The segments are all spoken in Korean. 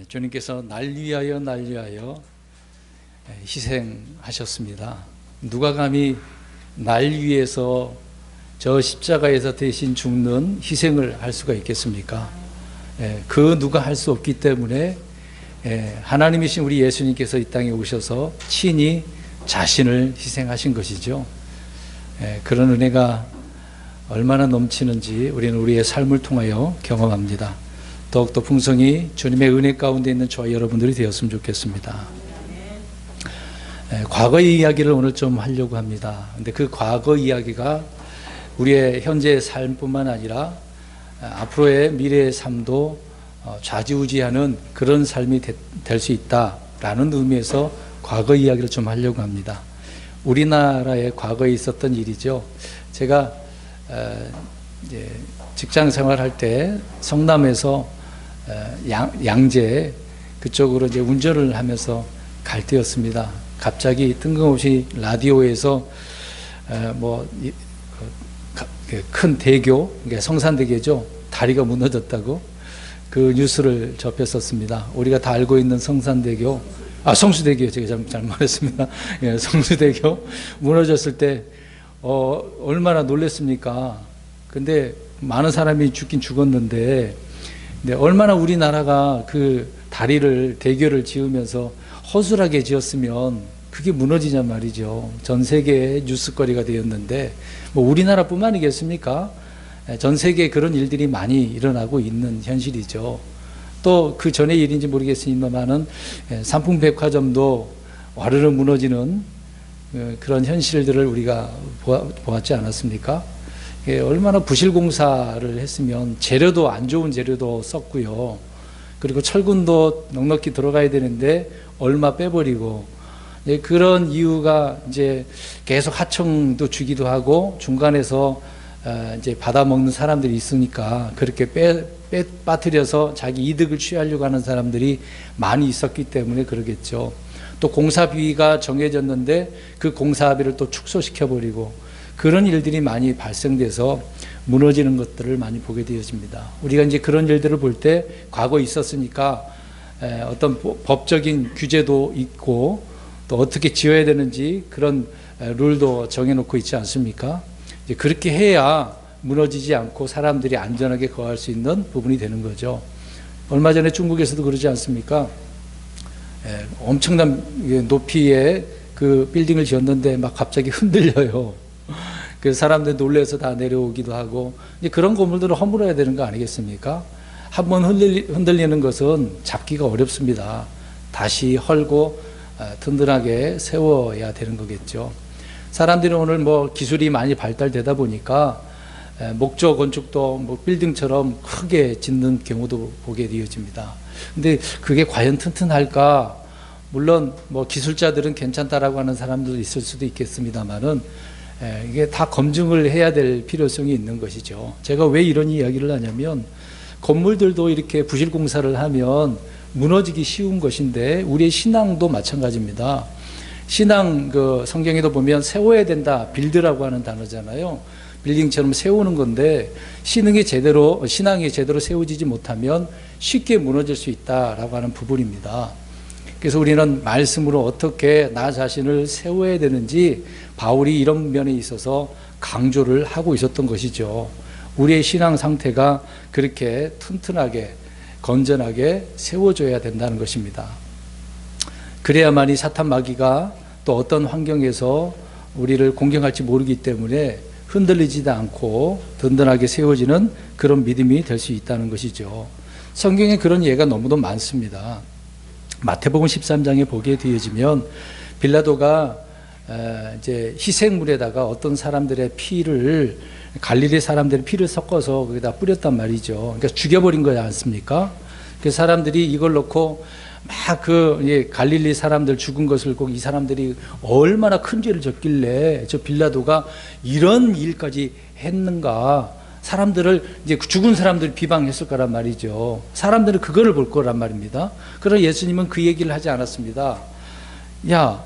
주님께서 날 위하여 희생하셨습니다. 누가 감히 날 위해서 저 십자가에서 대신 죽는 희생을 할 수가 있겠습니까? 그 누가 할 수 없기 때문에 하나님이신 우리 예수님께서 이 땅에 오셔서 친히 자신을 희생하신 것이죠. 그런 은혜가 얼마나 넘치는지 우리는 우리의 삶을 통하여 경험합니다. 더욱더 풍성히 주님의 은혜 가운데 있는 저와 여러분들이 되었으면 좋겠습니다. 과거의 이야기를 오늘 좀 하려고 합니다. 근데 그 과거 이야기가 우리의 현재의 삶뿐만 아니라 앞으로의 미래의 삶도 좌지우지하는 그런 삶이 될 수 있다라는 의미에서 과거 이야기를 좀 하려고 합니다. 우리나라의 과거에 있었던 일이죠. 제가 이제 직장 생활할 때 성남에서 양재 그쪽으로 이제 운전을 하면서 갈 때였습니다. 갑자기 뜬금없이 라디오에서 큰 대교, 성산대교죠. 다리가 무너졌다고 그 뉴스를 접했었습니다. 우리가 다 알고 있는 성산대교, 성수대교, 제가 잘못 말했습니다. 성수대교 무너졌을 때 얼마나 놀랐습니까? 근데 많은 사람이 죽긴 죽었는데, 얼마나 우리나라가 그 대교를 지으면서 허술하게 지었으면 그게 무너지냐 말이죠. 전 세계의 뉴스거리가 되었는데, 우리나라뿐만이겠습니까? 전 세계에 그런 일들이 많이 일어나고 있는 현실이죠. 또 그 전의 일인지 모르겠습니다만은 삼풍백화점도 와르르 무너지는 그런 현실들을 우리가 보았지 않았습니까? 얼마나 부실공사를 했으면 재료도 안 좋은 재료도 썼고요. 그리고 철근도 넉넉히 들어가야 되는데 얼마 빼버리고, 그런 이유가 이제 계속 하청도 주기도 하고 중간에서 이제 받아먹는 사람들이 있으니까 그렇게 빠뜨려서 자기 이득을 취하려고 하는 사람들이 많이 있었기 때문에 그러겠죠. 또 공사비가 정해졌는데 그 공사비를 또 축소시켜버리고, 그런 일들이 많이 발생돼서 무너지는 것들을 많이 보게 되어집니다. 우리가 이제 그런 일들을 볼 때 과거에 있었으니까 어떤 법적인 규제도 있고 또 어떻게 지어야 되는지 그런 룰도 정해놓고 있지 않습니까? 이제 그렇게 해야 무너지지 않고 사람들이 안전하게 거할 수 있는 부분이 되는 거죠. 얼마 전에 중국에서도 그러지 않습니까? 엄청난 높이의 그 빌딩을 지었는데 막 갑자기 흔들려요. 그래서 사람들 놀라서 다 내려오기도 하고, 이제 그런 건물들을 허물어야 되는 거 아니겠습니까? 한번 흔들리는 것은 잡기가 어렵습니다. 다시 헐고 든든하게 세워야 되는 거겠죠. 사람들이 오늘 기술이 많이 발달되다 보니까 목조 건축도 빌딩처럼 크게 짓는 경우도 보게 되어집니다. 근데 그게 과연 튼튼할까? 물론 기술자들은 괜찮다라고 하는 사람들도 있을 수도 있겠습니다만은 이게 다 검증을 해야 될 필요성이 있는 것이죠. 제가 왜 이런 이야기를 하냐면, 건물들도 이렇게 부실공사를 하면 무너지기 쉬운 것인데 우리의 신앙도 마찬가지입니다. 신앙 성경에도 보면 세워야 된다, 빌드라고 하는 단어잖아요. 빌딩처럼 세우는 건데 신앙이 제대로 세워지지 못하면 쉽게 무너질 수 있다라고 하는 부분입니다. 그래서 우리는 말씀으로 어떻게 나 자신을 세워야 되는지 바울이 이런 면에 있어서 강조를 하고 있었던 것이죠. 우리의 신앙 상태가 그렇게 튼튼하게 건전하게 세워져야 된다는 것입니다. 그래야만이 사탄 마귀가 또 어떤 환경에서 우리를 공격할지 모르기 때문에 흔들리지도 않고 든든하게 세워지는 그런 믿음이 될 수 있다는 것이죠. 성경에 그런 예가 너무도 많습니다. 마태복음 13장에 보게 되어지면 빌라도가 이제 희생물에다가 어떤 사람들의 갈릴리 사람들의 피를 섞어서 거기다 뿌렸단 말이죠. 그러니까 죽여버린 거지 않습니까? 그 사람들이 이걸 놓고 막 갈릴리 사람들 죽은 것을 꼭 이 사람들이 얼마나 큰 죄를 졌길래 저 빌라도가 이런 일까지 했는가, 사람들을 이제 죽은 사람들 비방했을 거란 말이죠. 사람들은 그거를 볼 거란 말입니다. 그러나 예수님은 그 얘기를 하지 않았습니다. 야,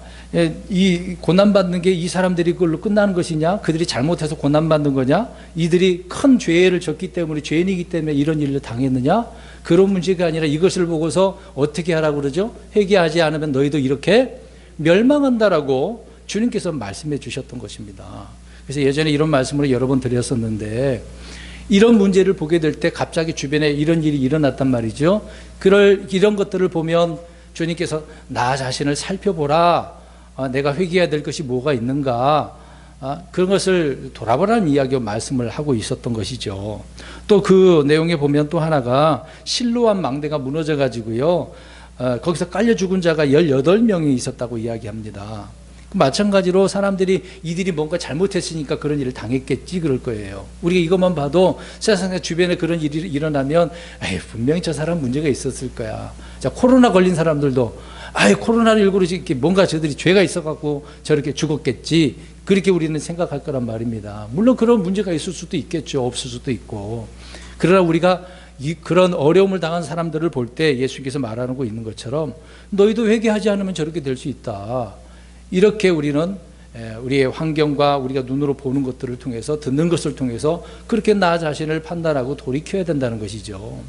이 고난받는 게 이 사람들이 그걸로 끝나는 것이냐? 그들이 잘못해서 고난받는 거냐? 이들이 큰 죄를 졌기 때문에, 죄인이기 때문에 이런 일을 당했느냐? 그런 문제가 아니라 이것을 보고서 어떻게 하라고 그러죠? 회개하지 않으면 너희도 이렇게 멸망한다라고 주님께서 말씀해 주셨던 것입니다. 그래서 예전에 이런 말씀을 여러 번 드렸었는데, 이런 문제를 보게 될 때 갑자기 주변에 이런 일이 일어났단 말이죠. 이런 것들을 보면 주님께서 나 자신을 살펴보라. 내가 회개해야 될 것이 뭐가 있는가. 그런 것을 돌아보라는 이야기와 말씀을 하고 있었던 것이죠. 또 그 내용에 보면 또 하나가 실로암 망대가 무너져 가지고요, 거기서 깔려 죽은 자가 18명이 있었다고 이야기합니다. 마찬가지로 사람들이 이들이 뭔가 잘못했으니까 그런 일을 당했겠지 그럴 거예요. 우리가 이것만 봐도 세상에 주변에 그런 일이 일어나면 에이, 분명히 저 사람 문제가 있었을 거야. 자, 코로나 걸린 사람들도 코로나19로 이렇게 뭔가 저들이 죄가 있어갖고 저렇게 죽었겠지, 그렇게 우리는 생각할 거란 말입니다. 물론 그런 문제가 있을 수도 있겠죠. 없을 수도 있고. 그러나 우리가 그런 어려움을 당한 사람들을 볼 때 예수께서 말하는 있는 것처럼 너희도 회개하지 않으면 저렇게 될 수 있다. 이렇게 우리는 우리의 환경과 우리가 눈으로 보는 것들을 통해서, 듣는 것을 통해서 그렇게 나 자신을 판단하고 돌이켜야 된다는 것이죠.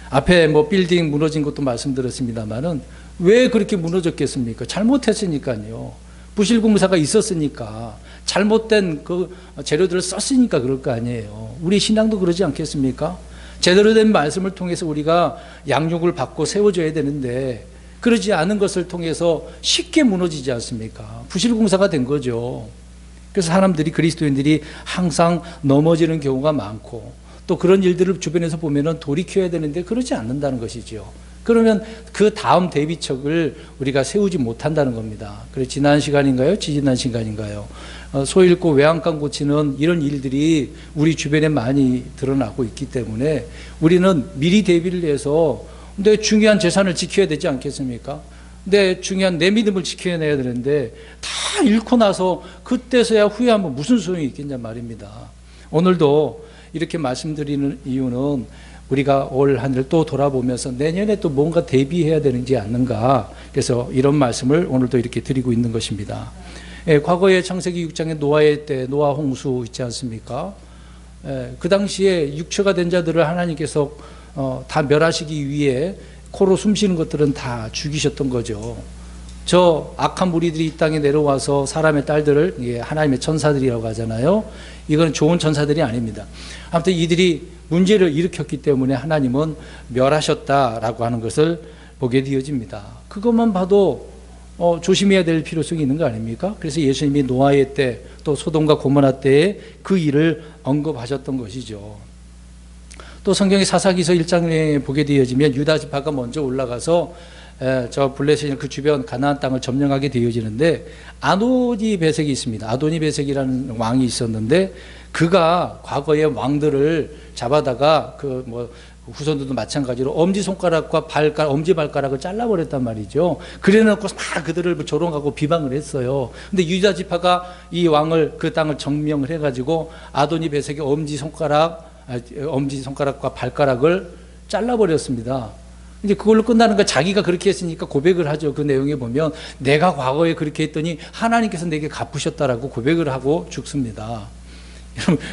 앞에 빌딩 무너진 것도 말씀드렸습니다만은 왜 그렇게 무너졌겠습니까? 잘못했으니까요. 부실공사가 있었으니까, 잘못된 그 재료들을 썼으니까 그럴 거 아니에요. 우리 신앙도 그러지 않겠습니까? 제대로 된 말씀을 통해서 우리가 양육을 받고 세워줘야 되는데, 그러지 않은 것을 통해서 쉽게 무너지지 않습니까? 부실공사가 된 거죠. 그래서 사람들이, 그리스도인들이 항상 넘어지는 경우가 많고, 또 그런 일들을 주변에서 보면은 돌이켜야 되는데 그러지 않는다는 것이죠. 그러면 그 다음 대비책을 우리가 세우지 못한다는 겁니다. 그래서 지난 시간인가요? 지지난 시간인가요? 소 잃고 외양간 고치는 이런 일들이 우리 주변에 많이 드러나고 있기 때문에 우리는 미리 대비를 해서 내 중요한 재산을 지켜야 되지 않겠습니까? 내 중요한 내 믿음을 지켜내야 되는데 다 잃고 나서 그때서야 후회하면 무슨 소용이 있겠냐 말입니다. 오늘도 이렇게 말씀드리는 이유는 우리가 올 한 해 또 돌아보면서 내년에 또 뭔가 대비해야 되는지 않는가, 그래서 이런 말씀을 오늘도 이렇게 드리고 있는 것입니다. 과거에 창세기 6장에 노아의 때 노아 홍수 있지 않습니까? 그 당시에 육체가 된 자들을 하나님께서 다 멸하시기 위해 코로 숨쉬는 것들은 다 죽이셨던 거죠. 저 악한 무리들이 이 땅에 내려와서 사람의 딸들을, 하나님의 천사들이라고 하잖아요. 이건 좋은 천사들이 아닙니다. 아무튼 이들이 문제를 일으켰기 때문에 하나님은 멸하셨다라고 하는 것을 보게 되어집니다. 그것만 봐도 조심해야 될 필요성이 있는 거 아닙니까? 그래서 예수님이 노아의 때, 또 소돔과 고모라 때에 그 일을 언급하셨던 것이죠. 또 성경의 사사기서 1장에 보게 되어지면 유다 지파가 먼저 올라가서 저 블레셋 그 주변 가나안 땅을 점령하게 되어지는데, 아도니 베색이 있습니다. 아도니 베색이라는 왕이 있었는데, 그가 과거의 왕들을 잡아다가 후손들도 마찬가지로 엄지손가락과 엄지발가락을 잘라버렸단 말이죠. 그래놓고 막 그들을 조롱하고 비방을 했어요. 근데 유다 지파가 이 왕을, 그 땅을 점령을 해가지고 아도니 베색의 엄지손가락과 발가락을 잘라버렸습니다. 이제 그걸로 끝나는 거, 자기가 그렇게 했으니까 고백을 하죠. 그 내용에 보면 내가 과거에 그렇게 했더니 하나님께서 내게 갚으셨다라고 고백을 하고 죽습니다.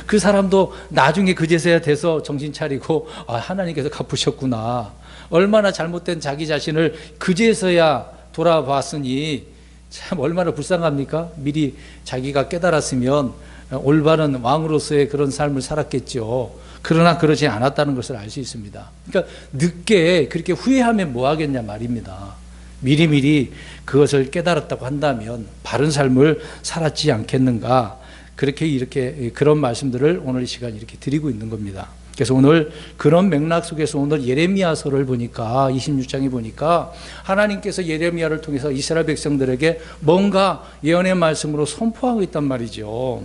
그 사람도 나중에 그제서야 돼서 정신 차리고 하나님께서 갚으셨구나. 얼마나 잘못된 자기 자신을 그제서야 돌아봤으니 참 얼마나 불쌍합니까? 미리 자기가 깨달았으면 올바른 왕으로서의 그런 삶을 살았겠죠. 그러나 그러지 않았다는 것을 알 수 있습니다. 그러니까 늦게 그렇게 후회하면 뭐 하겠냐 말입니다. 미리미리 그것을 깨달았다고 한다면 바른 삶을 살았지 않겠는가. 이렇게 그런 말씀들을 오늘 이 시간 이렇게 드리고 있는 겁니다. 그래서 오늘 그런 맥락 속에서 오늘 예레미야서를 보니까 26장에 보니까 하나님께서 예레미야를 통해서 이스라엘 백성들에게 뭔가 예언의 말씀으로 선포하고 있단 말이죠.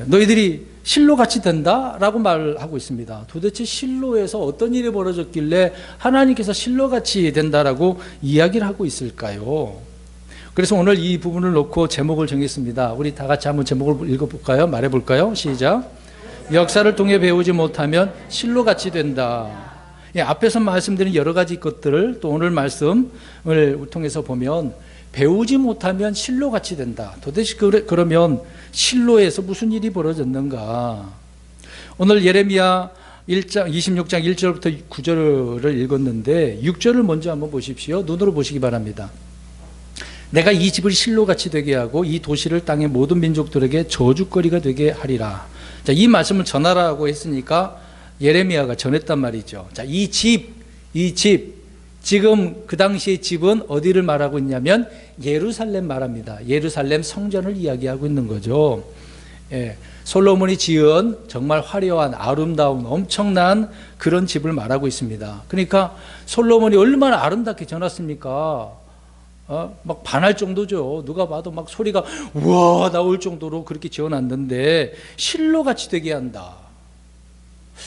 너희들이 실로같이 된다라고 말하고 있습니다. 도대체 실로에서 어떤 일이 벌어졌길래 하나님께서 실로같이 된다라고 이야기를 하고 있을까요? 그래서 오늘 이 부분을 놓고 제목을 정했습니다. 우리 다 같이 한번 제목을 읽어볼까요? 말해볼까요? 시작. 역사를 통해 배우지 못하면 실로같이 된다. 예, 앞에서 말씀드린 여러 가지 것들을 또 오늘 말씀을 통해서 보면 배우지 못하면 실로같이 된다. 도대체 그러면 실로에서 무슨 일이 벌어졌는가? 오늘 예레미야 26장 1절부터 9절을 읽었는데 6절을 먼저 한번 보십시오. 눈으로 보시기 바랍니다. 내가 이 집을 실로같이 되게 하고 이 도시를 땅의 모든 민족들에게 저주거리가 되게 하리라. 자, 이 말씀을 전하라고 했으니까 예레미야가 전했단 말이죠. 자, 이 집, 지금 그 당시의 집은 어디를 말하고 있냐면 예루살렘 말합니다. 예루살렘 성전을 이야기하고 있는 거죠. 예, 솔로몬이 지은 정말 화려한 아름다운 엄청난 그런 집을 말하고 있습니다. 그러니까 솔로몬이 얼마나 아름답게 지어놨습니까? 막 반할 정도죠. 누가 봐도 막 소리가 우와 나올 정도로 그렇게 지어놨는데 실로같이 되게 한다.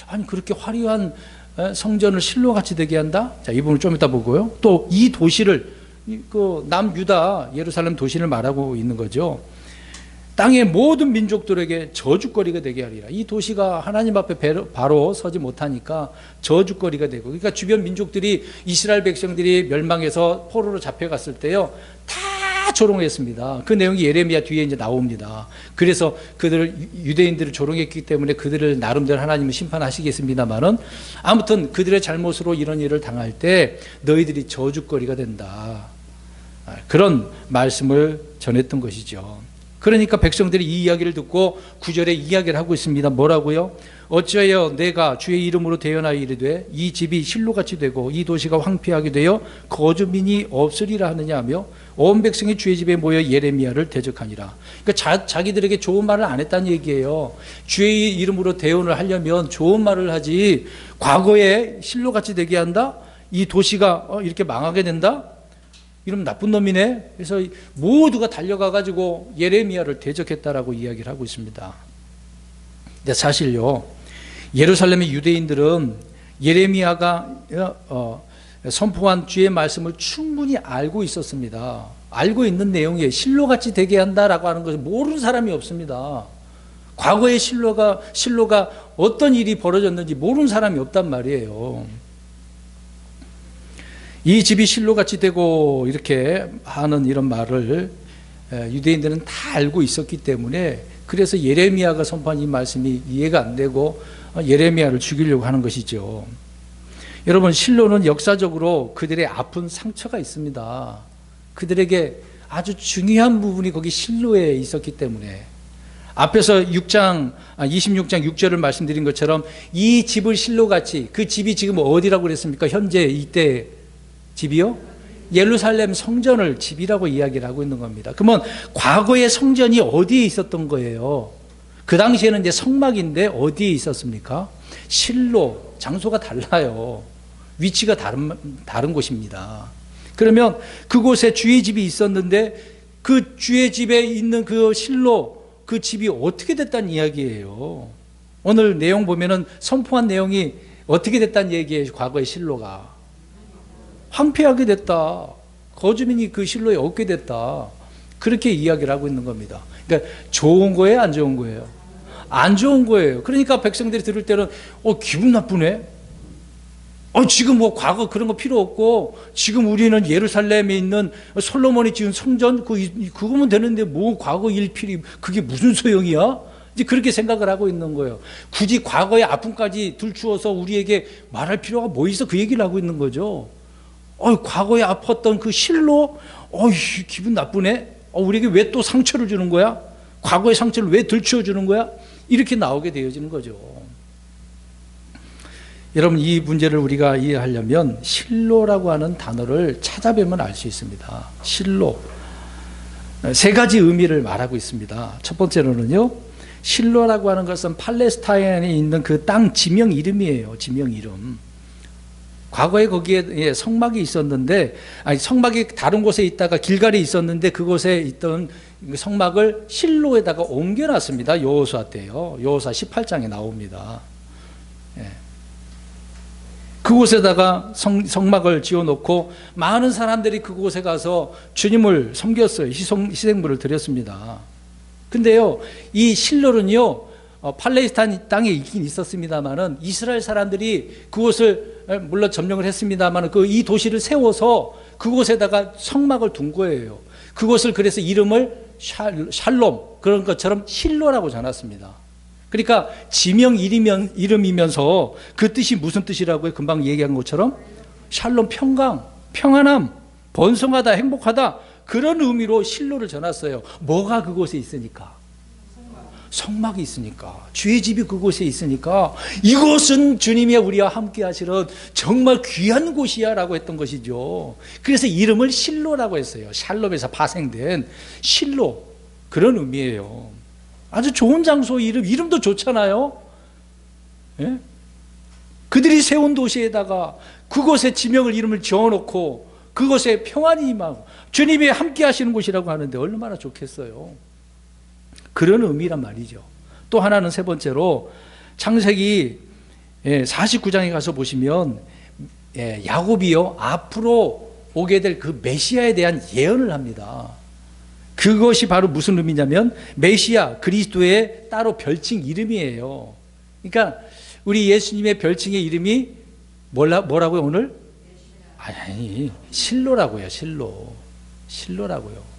아니 그렇게 화려한 성전을 실로같이 되게 한다? 자, 이 부분을 좀 이따 보고요. 또 이 도시를 그 남유다 예루살렘 도시를 말하고 있는 거죠. 땅의 모든 민족들에게 저주거리가 되게 하리라. 이 도시가 하나님 앞에 바로 서지 못하니까 저주거리가 되고, 그러니까 주변 민족들이 이스라엘 백성들이 멸망해서 포로로 잡혀갔을 때요 다 조롱했습니다. 그 내용이 예레미야 뒤에 이제 나옵니다. 그래서 유대인들을 조롱했기 때문에 그들을 나름대로 하나님은 심판하시겠습니다만은 아무튼 그들의 잘못으로 이런 일을 당할 때 너희들이 저주거리가 된다. 그런 말씀을 전했던 것이죠. 그러니까 백성들이 이 이야기를 듣고 9절에 이야기를 하고 있습니다. 뭐라고요? 어찌하여 내가 주의 이름으로 대언하여 이르되 이 집이 실로같이 되고 이 도시가 황폐하게 되어 거주민이 없으리라 하느냐 하며 온 백성이 주의 집에 모여 예레미야를 대적하니라. 그러니까 자기들에게 좋은 말을 안 했다는 얘기예요. 주의 이름으로 대언을 하려면 좋은 말을 하지, 과거에 실로같이 되게 한다? 이 도시가 이렇게 망하게 된다? 이러면 나쁜 놈이네. 그래서 모두가 달려가가지고 예레미야를 대적했다라고 이야기를 하고 있습니다. 근데 사실요, 예루살렘의 유대인들은 예레미야가 선포한 주의 말씀을 충분히 알고 있었습니다. 알고 있는 내용이에요. 실로같이 되게 한다라고 하는 것을 모르는 사람이 없습니다. 과거의 실로가 어떤 일이 벌어졌는지 모르는 사람이 없단 말이에요. 이 집이 실로같이 되고 이렇게 하는 이런 말을 유대인들은 다 알고 있었기 때문에, 그래서 예레미야가 선포한 이 말씀이 이해가 안 되고 예레미야를 죽이려고 하는 것이죠. 여러분, 실로는 역사적으로 그들의 아픈 상처가 있습니다. 그들에게 아주 중요한 부분이 거기 실로에 있었기 때문에, 앞에서 26장 6절을 말씀드린 것처럼 이 집을 실로같이, 그 집이 지금 어디라고 그랬습니까? 현재 이때 집이요? 예루살렘 성전을 집이라고 이야기를 하고 있는 겁니다. 그러면 과거의 성전이 어디에 있었던 거예요? 그 당시에는 이제 성막인데 어디에 있었습니까? 실로, 장소가 달라요. 위치가 다른 곳입니다. 그러면 그곳에 주의 집이 있었는데 그 주의 집에 있는 그 실로, 그 집이 어떻게 됐다는 이야기예요. 오늘 내용 보면은 선포한 내용이 어떻게 됐다는 얘기예요. 과거의 실로가 황폐하게 됐다. 거주민이 그 실로에 없게 됐다. 그렇게 이야기를 하고 있는 겁니다. 그러니까 좋은 거예요, 안 좋은 거예요? 안 좋은 거예요. 그러니까 백성들이 들을 때는 기분 나쁘네. 지금 뭐 과거 그런 거 필요 없고 지금 우리는 예루살렘에 있는 솔로몬이 지은 성전 그거면 되는데 뭐 과거 일필이 그게 무슨 소용이야? 이제 그렇게 생각을 하고 있는 거예요. 굳이 과거의 아픔까지 들추어서 우리에게 말할 필요가 뭐 있어? 그 얘기를 하고 있는 거죠. 과거에 아팠던 그 실로, 기분 나쁘네? 우리에게 왜 또 상처를 주는 거야? 과거의 상처를 왜 들추어 주는 거야? 이렇게 나오게 되어지는 거죠. 여러분, 이 문제를 우리가 이해하려면 실로라고 하는 단어를 찾아보면 알 수 있습니다. 실로. 세 가지 의미를 말하고 있습니다. 첫 번째로는요, 실로라고 하는 것은 팔레스타인에 있는 그 땅 지명 이름이에요. 지명 이름. 과거에 거기에 성막이 있었는데, 성막이 다른 곳에 있다가 길갈이 있었는데 그곳에 있던 성막을 실로에다가 옮겨놨습니다. 여호수아 때요. 여호수아 18장에 나옵니다. 그곳에다가 성막을 지어놓고 많은 사람들이 그곳에 가서 주님을 섬겼어요. 희생물을 드렸습니다. 근데요, 이 실로는요, 팔레스타인 땅에 있긴 있었습니다만은 이스라엘 사람들이 그곳을 물론 점령을 했습니다만 그 이 도시를 세워서 그곳에다가 성막을 둔 거예요. 그곳을 그래서 이름을 샬롬, 그런 것처럼 실로라고 전했습니다. 그러니까 지명 이름이면서 그 뜻이 무슨 뜻이라고요? 금방 얘기한 것처럼 샬롬, 평강, 평안함, 번성하다, 행복하다, 그런 의미로 실로를 전했어요. 뭐가 그곳에 있으니까? 성막이 있으니까, 주의 집이 그곳에 있으니까 이곳은 주님이 우리와 함께 하시는 정말 귀한 곳이야 라고 했던 것이죠. 그래서 이름을 실로라고 했어요. 샬롬에서 파생된 실로, 그런 의미예요. 아주 좋은 장소 이름도 좋잖아요. 예? 그들이 세운 도시에다가 그곳에 지명을 이름을 지어놓고 그곳에 평안이 임하고 주님이 함께 하시는 곳이라고 하는데 얼마나 좋겠어요. 그런 의미란 말이죠. 또 하나는 세 번째로 창세기 49장에 가서 보시면 야곱이요 앞으로 오게 될 그 메시아에 대한 예언을 합니다. 그것이 바로 무슨 의미냐면 메시아 그리스도의 따로 별칭 이름이에요. 그러니까 우리 예수님의 별칭의 이름이 뭐라고요 오늘? 아니 실로라고요. 실로라고요.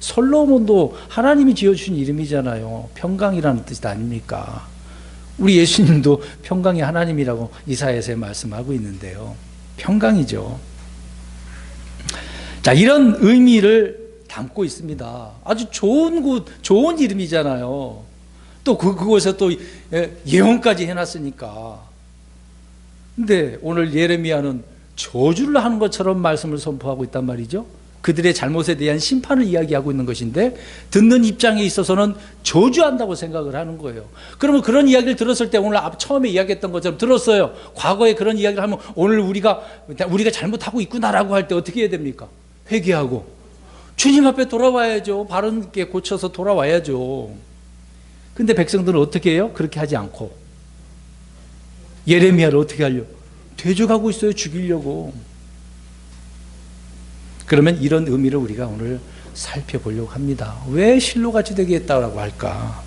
솔로몬도 하나님이 지어주신 이름이잖아요. 평강이라는 뜻이 아닙니까? 우리 예수님도 평강이 하나님이라고 이사야서에 말씀하고 있는데요. 평강이죠. 자, 이런 의미를 담고 있습니다. 아주 좋은 곳, 좋은 이름이잖아요. 또 그곳에 또 예언까지 해놨으니까. 근데 오늘 예레미야는 저주를 하는 것처럼 말씀을 선포하고 있단 말이죠. 그들의 잘못에 대한 심판을 이야기하고 있는 것인데 듣는 입장에 있어서는 저주한다고 생각을 하는 거예요. 그러면 그런 이야기를 들었을 때 오늘 처음에 이야기했던 것처럼 들었어요. 과거에 그런 이야기를 하면 오늘 우리가 잘못하고 있구나라고 할 때 어떻게 해야 됩니까? 회개하고 주님 앞에 돌아와야죠. 바르게 고쳐서 돌아와야죠. 근데 백성들은 어떻게 해요? 그렇게 하지 않고 예레미야를 어떻게 하려고? 되져가고 있어요. 죽이려고. 그러면 이런 의미를 우리가 오늘 살펴보려고 합니다. 왜 실로같이 되게 했다고 할까?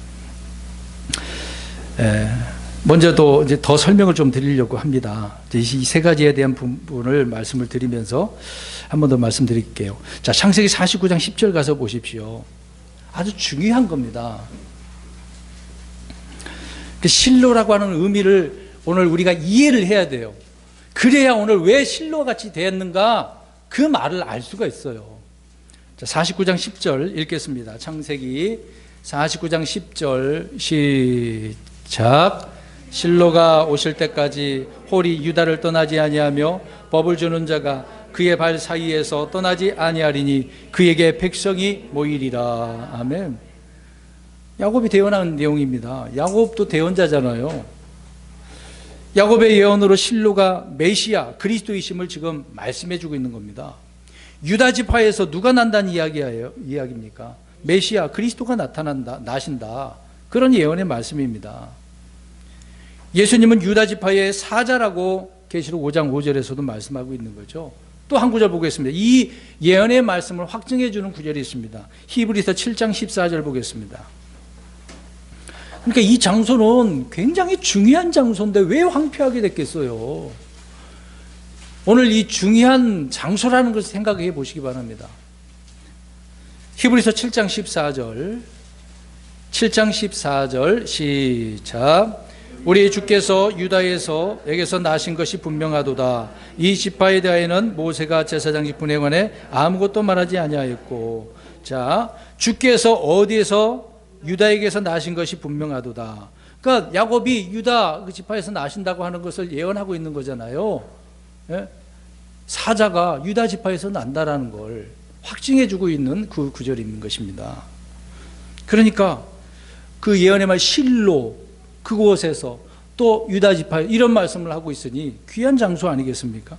먼저 이제 더 설명을 좀 드리려고 합니다. 이 세 가지에 대한 부분을 말씀을 드리면서 한 번 더 말씀드릴게요. 자, 창세기 49장 10절 가서 보십시오. 아주 중요한 겁니다. 그 실로라고 하는 의미를 오늘 우리가 이해를 해야 돼요. 그래야 오늘 왜 실로같이 되었는가? 그 말을 알 수가 있어요. 자, 49장 10절 읽겠습니다. 창세기 49장 10절 시작. 실로가 오실 때까지 홀이 유다를 떠나지 아니하며 법을 주는 자가 그의 발 사이에서 떠나지 아니하리니 그에게 백성이 모이리라. 아멘. 야곱이 대언한 내용입니다. 야곱도 대언자잖아요. 야곱의 예언으로 실로가 메시아 그리스도이심을 지금 말씀해 주고 있는 겁니다. 유다 지파에서 누가 난다는 이야기입니까? 메시아 그리스도가 나신다. 그런 예언의 말씀입니다. 예수님은 유다 지파의 사자라고 계시록 5장 5절에서도 말씀하고 있는 거죠. 또 한 구절 보겠습니다. 이 예언의 말씀을 확증해 주는 구절이 있습니다. 히브리서 7장 14절 보겠습니다. 그러니까 이 장소는 굉장히 중요한 장소인데 왜 황폐하게 됐겠어요? 오늘 이 중요한 장소라는 것을 생각해 보시기 바랍니다. 히브리서 7장 14절 7장 14절 시작. 우리 주께서 유다에게서 나신 것이 분명하도다. 이 지파에 대하여는 모세가 제사장직 분에 관해 아무것도 말하지 아니하였고. 자, 주께서 어디에서 유다에게서 나신 것이 분명하도다. 그러니까 야곱이 유다 그 지파에서 나신다고 하는 것을 예언하고 있는 거잖아요. 예? 사자가 유다 지파에서 난다라는 걸 확증해주고 있는 그 구절이 있는 것입니다. 그러니까 그 예언의 말 실로 그곳에서 또 유다 지파 이런 말씀을 하고 있으니 귀한 장소 아니겠습니까?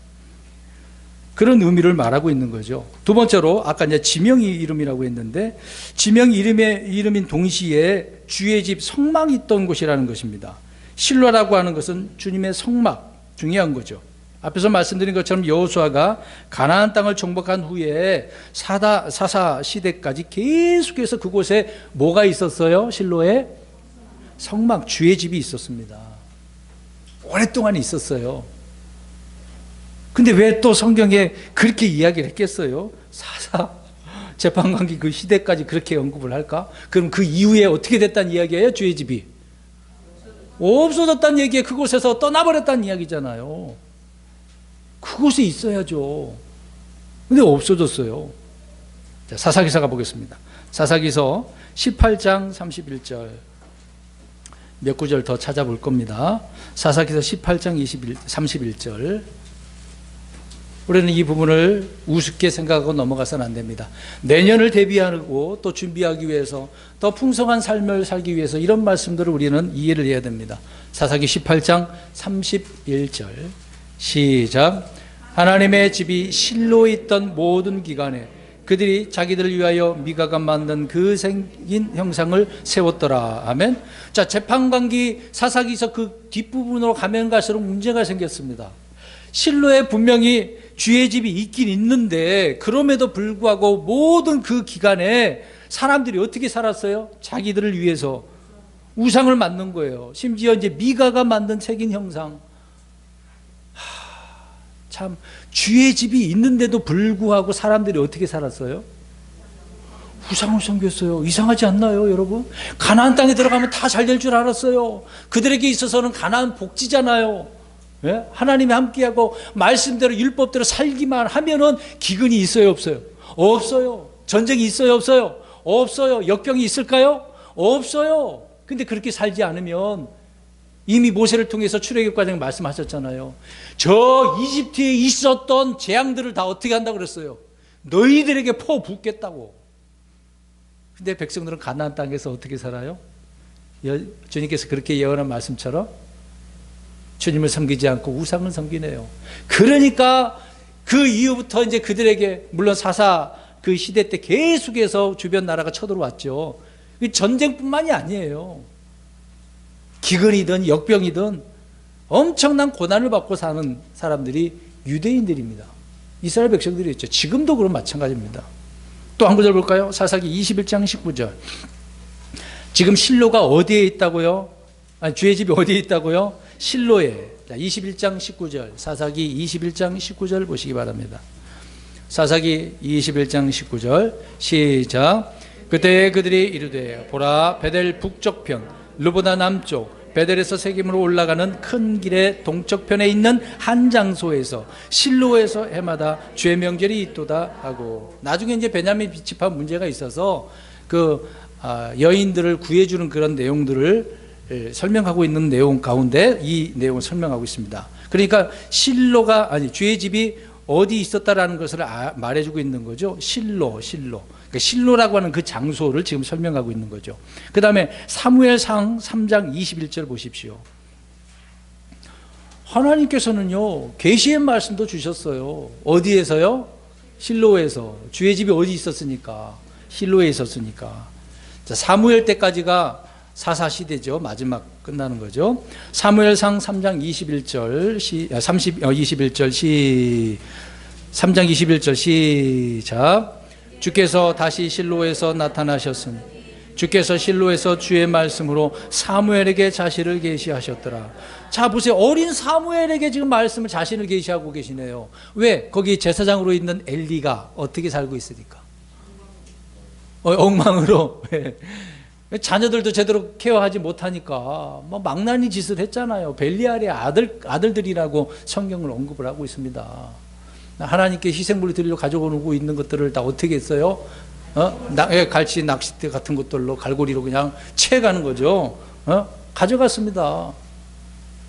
그런 의미를 말하고 있는 거죠. 두 번째로 아까 이제 지명이 이름이라고 했는데 지명 이름인 동시에 주의 집 성막이 있던 곳이라는 것입니다. 실로라고 하는 것은 주님의 성막, 중요한 거죠. 앞에서 말씀드린 것처럼 여호수아가 가나안 땅을 정복한 후에 사사 시대까지 계속해서 그곳에 뭐가 있었어요? 실로에 성막, 주의 집이 있었습니다. 오랫동안 있었어요. 근데 왜 또 성경에 그렇게 이야기를 했겠어요? 사사 재판관계 그 시대까지 그렇게 언급을 할까? 그럼 그 이후에 어떻게 됐다는 이야기예요? 주의 집이 없어졌다는 얘기에 그곳에서 떠나버렸다는 이야기잖아요. 그곳에 있어야죠. 근데 없어졌어요. 자, 사사기서 가보겠습니다. 사사기서 18장 31절 몇 구절 더 찾아볼 겁니다. 사사기서 18장 31절. 우리는 이 부분을 우습게 생각하고 넘어가서는 안 됩니다. 내년을 대비하고 또 준비하기 위해서 더 풍성한 삶을 살기 위해서 이런 말씀들을 우리는 이해를 해야 됩니다. 사사기 18장 31절 시작. 하나님의 집이 실로에 있던 모든 기간에 그들이 자기들을 위하여 미가가 만든 그 생긴 형상을 세웠더라. 아멘. 자, 재판관기 사사기서 그 뒷부분으로 가면 갈수록 문제가 생겼습니다. 실로에 분명히 주의 집이 있긴 있는데 그럼에도 불구하고 모든 그 기간에 사람들이 어떻게 살았어요? 자기들을 위해서 우상을 만든 거예요. 심지어 이제 미가가 만든 색인 형상. 참 주의 집이 있는데도 불구하고 사람들이 어떻게 살았어요? 우상을 섬겼어요. 이상하지 않나요, 여러분? 가나안 땅에 들어가면 다 잘 될 줄 알았어요. 그들에게 있어서는 가나안 복지잖아요. 예? 하나님이 함께하고 말씀대로 율법대로 살기만 하면은 기근이 있어요, 없어요? 없어요. 전쟁이 있어요, 없어요? 없어요. 역경이 있을까요? 없어요. 근데 그렇게 살지 않으면 이미 모세를 통해서 출애굽 과정에 말씀하셨잖아요. 저 이집트에 있었던 재앙들을 다 어떻게 한다고 그랬어요? 너희들에게 퍼붓겠다고. 근데 백성들은 가나안 땅에서 어떻게 살아요? 주님께서 그렇게 예언한 말씀처럼 주님을 섬기지 않고 우상을 섬기네요. 그러니까 그 이후부터 이제 그들에게 물론 사사 그 시대 때 계속해서 주변 나라가 쳐들어왔죠. 전쟁뿐만이 아니에요. 기근이든 역병이든 엄청난 고난을 받고 사는 사람들이 유대인들입니다. 이스라엘 백성들이었죠. 지금도 그런 마찬가지입니다. 또 한 구절 볼까요? 사사기 21장 19절. 지금 실로가 어디에 있다고요? 아니, 주의 집이 어디에 있다고요? 실로에. 21장 19절. 사사기 21장 19절 보시기 바랍니다. 사사기 21장 19절 시작. 그때 그들이 이르되 보라 베델 북쪽편 르보나 남쪽 베델에서 세겜으로 올라가는 큰 길의 동쪽편에 있는 한 장소에서 실로에서 해마다 주의 명절이 있도다 하고, 나중에 이제 베냐민 지파 문제가 있어서 그 여인들을 구해주는 그런 내용들을 설명하고 있는 내용 가운데 이 내용을 설명하고 있습니다. 그러니까 실로가 아니 주의 집이 어디 있었다라는 것을 말해주고 있는 거죠. 실로. 그러니까 실로라고 하는 그 장소를 지금 설명하고 있는 거죠. 그 다음에 사무엘상 3장 21절 보십시오. 하나님께서는요 계시의 말씀도 주셨어요. 어디에서요? 실로에서. 주의 집이 어디 있었으니까? 실로에 있었으니까. 자, 사무엘 때까지가 사사 시대죠. 마지막 끝나는 거죠. 사무엘상 3장 21절 3장 21절 시작. 주께서 다시 실로에서 나타나셨으니 주께서 실로에서 주의 말씀으로 사무엘에게 자신을 계시하셨더라. 자, 보세요. 어린 사무엘에게 지금 말씀을 자신을 계시하고 계시네요. 왜? 거기 제사장으로 있는 엘리가 어떻게 살고 있으니까. 엉망으로. 자녀들도 제대로 케어하지 못하니까 뭐 망나니 짓을 했잖아요. 벨리알의 아들들이라고 성경을 언급을 하고 있습니다. 하나님께 희생물을 드리려 가져오고 있는 것들을 다 어떻게 했어요? 갈치 낚싯대 같은 것들로 갈고리로 그냥 채가는 거죠. 가져갔습니다.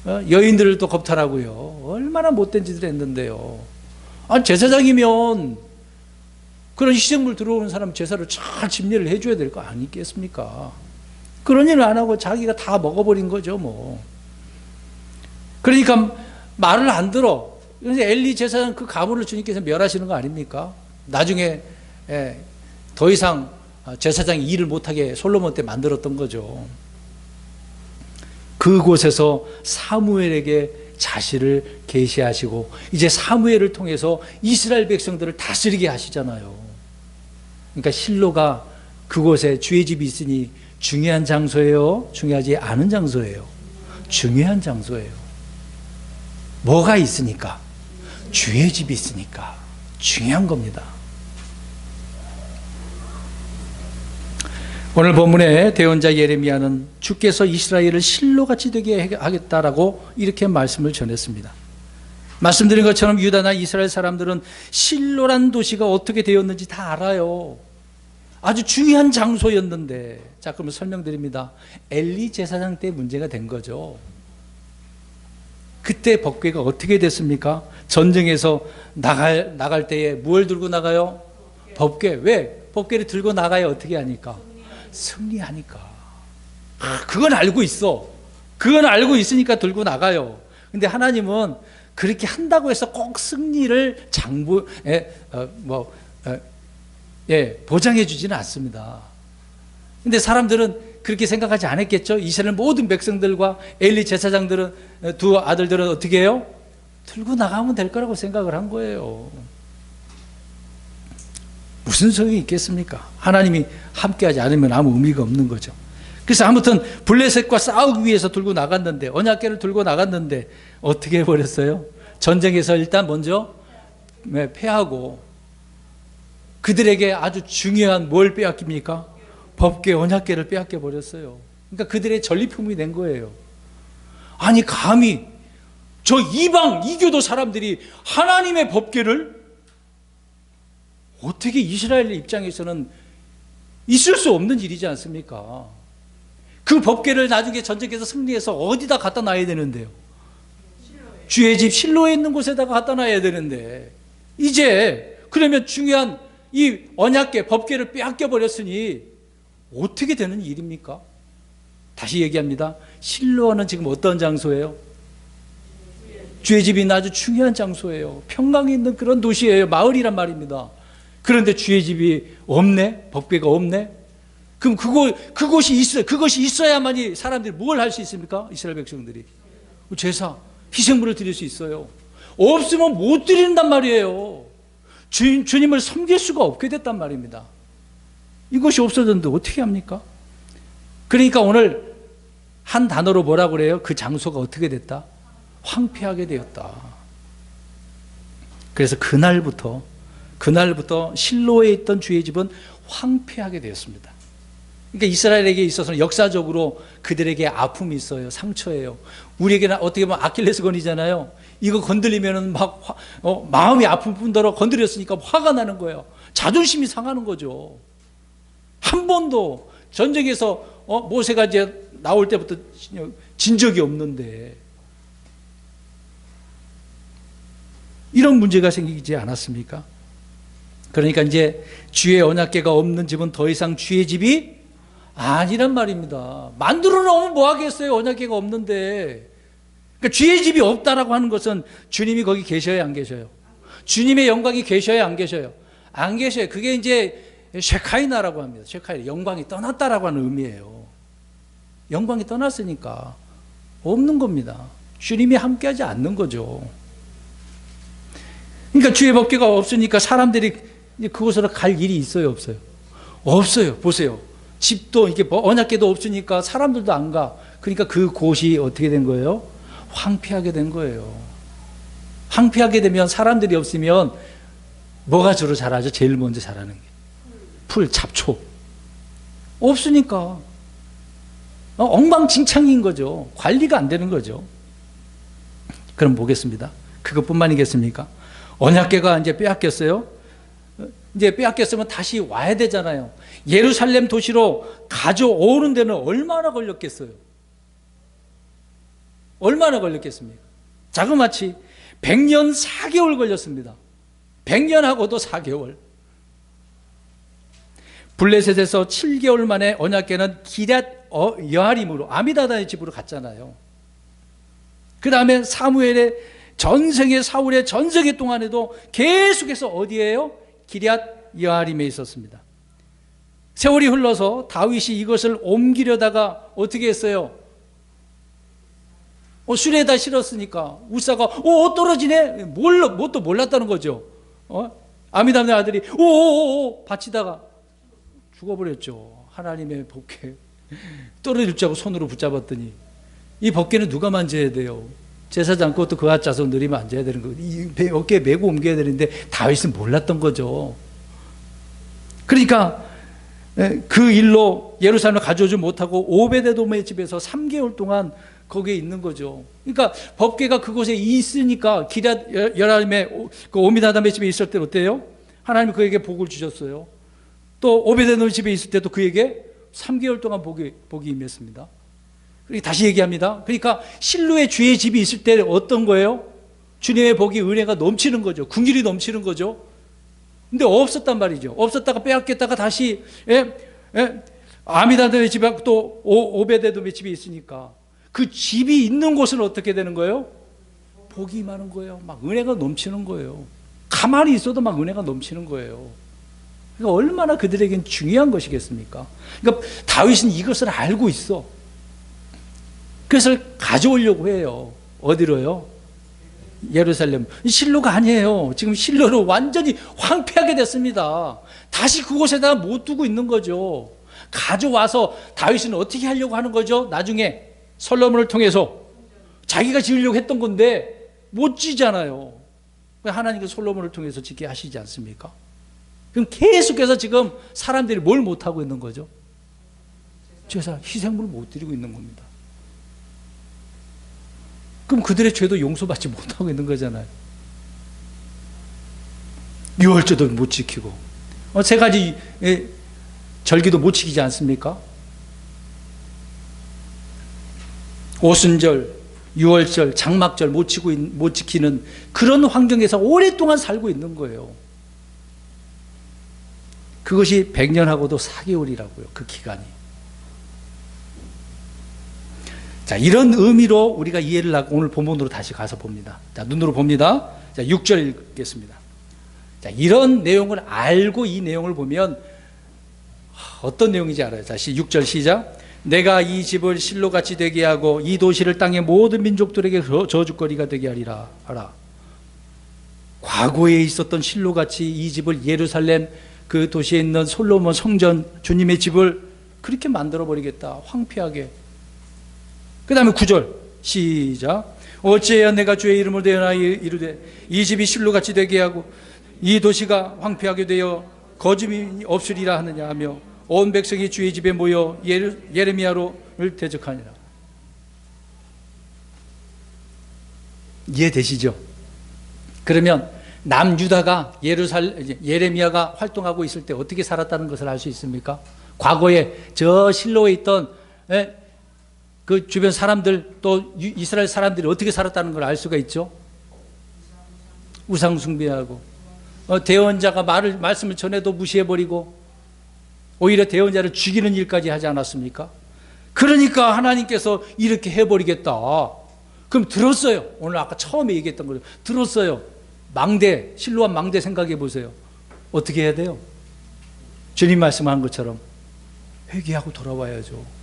여인들을 또 겁탈하고요. 얼마나 못된 짓을 했는데요. 제사장이면 그런 희생물 들어오는 사람 제사를 잘 집례를 해줘야 될 거 아니겠습니까? 그런 일을 안 하고 자기가 다 먹어버린 거죠, 뭐. 그러니까 말을 안 들어. 그래서 엘리 제사장 그 가문을 주님께서 멸하시는 거 아닙니까? 나중에 더 이상 제사장이 일을 못하게 솔로몬 때 만들었던 거죠. 그곳에서 사무엘에게 자신을 계시하시고 이제 사무엘을 통해서 이스라엘 백성들을 다스리게 하시잖아요. 그러니까 실로가 그곳에 주의 집이 있으니 중요한 장소예요? 중요하지 않은 장소예요? 중요한 장소예요. 뭐가 있으니까? 주의 집이 있으니까 중요한 겁니다. 오늘 본문의 대언자 예레미야는 주께서 이스라엘을 실로같이 되게 하겠다라고 이렇게 말씀을 전했습니다. 말씀드린 것처럼 유다나 이스라엘 사람들은 실로란 도시가 어떻게 되었는지 다 알아요. 아주 중요한 장소였는데, 자, 그러면 설명드립니다. 엘리 제사장 때 문제가 된 거죠. 그때 법궤가 어떻게 됐습니까? 전쟁에서 나갈 때에 뭘 들고 나가요? 법궤. 왜? 법궤를 들고 나가야 어떻게 하니까? 승리하니까. 그건 알고 있어. 그건 알고 있으니까 들고 나가요. 근데 하나님은 그렇게 한다고 해서 꼭 승리를 보장해 주지는 않습니다. 근데 사람들은 그렇게 생각하지 않았겠죠? 이스라엘 모든 백성들과 엘리 제사장들은, 두 아들들은 어떻게 해요? 들고 나가면 될 거라고 생각을 한 거예요. 무슨 소용이 있겠습니까? 하나님이 함께하지 않으면 아무 의미가 없는 거죠. 그래서 아무튼 블레셋과 싸우기 위해서 들고 나갔는데, 언약궤를 들고 나갔는데 어떻게 해버렸어요? 전쟁에서 일단 먼저 패하고, 그들에게 아주 중요한 뭘 빼앗깁니까? 법궤, 언약궤를 빼앗겨 버렸어요. 그러니까 그들의 전리품이 된 거예요. 아니, 감히 저 이방 이교도 사람들이 하나님의 법궤를, 어떻게 이스라엘 입장에서는 있을 수 없는 일이지 않습니까? 그 법궤를 나중에 전쟁에서 승리해서 어디다 갖다 놔야 되는데요? 주의 집 실로에 있는 곳에다가 갖다 놔야 되는데, 이제 그러면 중요한 이 언약궤, 법궤를 빼앗겨 버렸으니 어떻게 되는 일입니까? 다시 얘기합니다. 실로는 지금 어떤 장소예요? 주의 집이 아주 중요한 장소예요. 평강이 있는 그런 도시예요. 마을이란 말입니다. 그런데 주의 집이 없네? 법궤가 없네? 그럼 그것이 있어야만이 사람들이 뭘 할 수 있습니까? 이스라엘 백성들이 제사, 희생물을 드릴 수 있어요. 없으면 못 드린단 말이에요. 주님을 섬길 수가 없게 됐단 말입니다. 이것이 없어졌는데 어떻게 합니까? 그러니까 오늘 한 단어로 뭐라고 그래요? 그 장소가 어떻게 됐다? 황폐하게 되었다. 그래서 그날부터 실로에 있던 주의 집은 황폐하게 되었습니다. 그러니까 이스라엘에게 있어서는 역사적으로 그들에게 아픔이 있어요. 상처예요. 우리에게는 어떻게 보면 아킬레스건이잖아요. 이거 건드리면 막 마음이 아픈 뿐더러 건드렸으니까 화가 나는 거예요. 자존심이 상하는 거죠. 한 번도 전쟁에서 모세가 이제 나올 때부터 진 적이 없는데 이런 문제가 생기지 않았습니까? 그러니까 이제 주의 언약궤가 없는 집은 더 이상 주의 집이 아니란 말입니다. 만들어 놓으면 뭐 하겠어요? 언약궤가 없는데. 그러니까 주의 집이 없다라고 하는 것은 주님이 거기 계셔야 안 계셔요? 주님의 영광이 계셔야 안 계셔요? 안 계셔요. 그게 이제 쉐카이나라고 합니다. 쉐카이나, 영광이 떠났다라고 하는 의미예요. 영광이 떠났으니까 없는 겁니다. 주님이 함께하지 않는 거죠. 그러니까 주의 법궤가 없으니까 사람들이 그곳으로 갈 일이 있어요, 없어요? 없어요. 보세요. 집도 이게 언약궤도 없으니까 사람들도 안 가. 그러니까 그 곳이 어떻게 된 거예요? 황폐하게 된 거예요. 황폐하게 되면 사람들이 없으면 뭐가 주로 자라죠? 제일 먼저 자라는 게 풀, 잡초. 없으니까 엉망진창인 거죠. 관리가 안 되는 거죠. 그럼 보겠습니다. 그것뿐만이겠습니까? 언약궤가 이제 빼앗겼어요. 이제 빼앗겼으면 다시 와야 되잖아요. 예루살렘 도시로 가져오는 데는 얼마나 걸렸겠어요? 얼마나 걸렸겠습니까? 자그마치 100년 4개월 걸렸습니다. 100년하고도 4개월. 블레셋에서 7개월 만에 언약궤는 기럇 여아림으로 아미다다의 집으로 갔잖아요. 그 다음에 사무엘의 전생에, 사울의 전생에 동안에도 계속해서 어디에요? 기럇 여아림에 있었습니다. 세월이 흘러서 다윗이 이것을 옮기려다가 어떻게 했어요? 수레에다 실었으니까 우사가 떨어지네? 뭣도 몰랐다는 거죠. 아미다의 아들이 받치다가 죽어버렸죠. 하나님의 법궤 떨어질 줄 알고 손으로 붙잡았더니 이 법궤는 누가 만져야 돼요? 제사장 그것도 그 앞자서 느리면 앉아야 되는 거. 어깨에 메고 옮겨야 되는데 다윗은 몰랐던 거죠. 그러니까 그 일로 예루살렘을 가져오지 못하고 오베데돔의 집에서 3개월 동안 거기에 있는 거죠. 그러니까 법궤가 그곳에 있으니까 기럇 여라임의 그 오미나담의 집에 있을 때 어때요? 하나님이 그에게 복을 주셨어요. 또 오베데돔 집에 있을 때도 그에게 3개월 동안 복이 임했습니다. 다시 얘기합니다. 그러니까 실로의 주의 집이 있을 때 어떤 거예요? 주님의 복이 은혜가 넘치는 거죠. 궁율이 넘치는 거죠. 근데 없었단 말이죠. 없었다가 빼앗겼다가 다시 아미다드의 집에 또 오베데돔의 집이 있으니까 그 집이 있는 곳은 어떻게 되는 거예요? 복이 많은 거예요. 막 은혜가 넘치는 거예요. 가만히 있어도 막 은혜가 넘치는 거예요. 그러니까 얼마나 그들에겐 중요한 것이겠습니까? 그러니까 다윗은 이것을 알고 있어. 그래서 가져오려고 해요. 어디로요? 예루살렘. 실로가 아니에요. 지금 실로를 완전히 황폐하게 됐습니다. 다시 그곳에다가 못 두고 있는 거죠. 가져와서 다윗은 어떻게 하려고 하는 거죠? 나중에 솔로몬을 통해서 자기가 지으려고 했던 건데 못 지잖아요. 하나님께서 솔로몬을 통해서 짓게 하시지 않습니까? 그럼 계속해서 지금 사람들이 뭘 못하고 있는 거죠? 제사, 희생물을 못 드리고 있는 겁니다. 그럼 그들의 죄도 용서받지 못하고 있는 거잖아요. 유월절도 못 지키고 세 가지 절기도 못 지키지 않습니까? 오순절, 유월절, 장막절 못 지키는 그런 환경에서 오랫동안 살고 있는 거예요. 그것이 100년하고도 4개월이라고요. 그 기간이. 자, 이런 의미로 우리가 이해를 하고 오늘 본문으로 다시 가서 봅니다. 자, 눈으로 봅니다. 자, 6절 읽겠습니다. 자, 이런 내용을 알고 이 내용을 보면 어떤 내용인지 알아요. 다시 6절 시작. 내가 이 집을 실로같이 되게 하고 이 도시를 땅의 모든 민족들에게 저주거리가 되게 하리라. 하라. 과거에 있었던 실로같이 이 집을 예루살렘 그 도시에 있는 솔로몬 성전 주님의 집을 그렇게 만들어버리겠다. 황폐하게. 그 다음에 9절 시작. 어찌해야 내가 주의 이름을 대하여 이르되 이 집이 실로같이 되게 하고 이 도시가 황폐하게 되어 거짐이 없으리라 하느냐 하며 온 백성이 주의 집에 모여 예레미야를 대적하니라. 이해되시죠? 그러면 남유다가 예레미야가 활동하고 있을 때 어떻게 살았다는 것을 알 수 있습니까? 과거에 저 실로에 있던 그 주변 사람들 또 이스라엘 사람들이 어떻게 살았다는 걸 알 수가 있죠. 우상 숭배하고 대언자가 말씀을 전해도 무시해버리고 오히려 대언자를 죽이는 일까지 하지 않았습니까? 그러니까 하나님께서 이렇게 해버리겠다. 그럼 들었어요. 오늘 아까 처음에 얘기했던 거죠. 들었어요. 망대, 실로암 망대 생각해 보세요. 어떻게 해야 돼요? 주님 말씀한 것처럼 회개하고 돌아와야죠.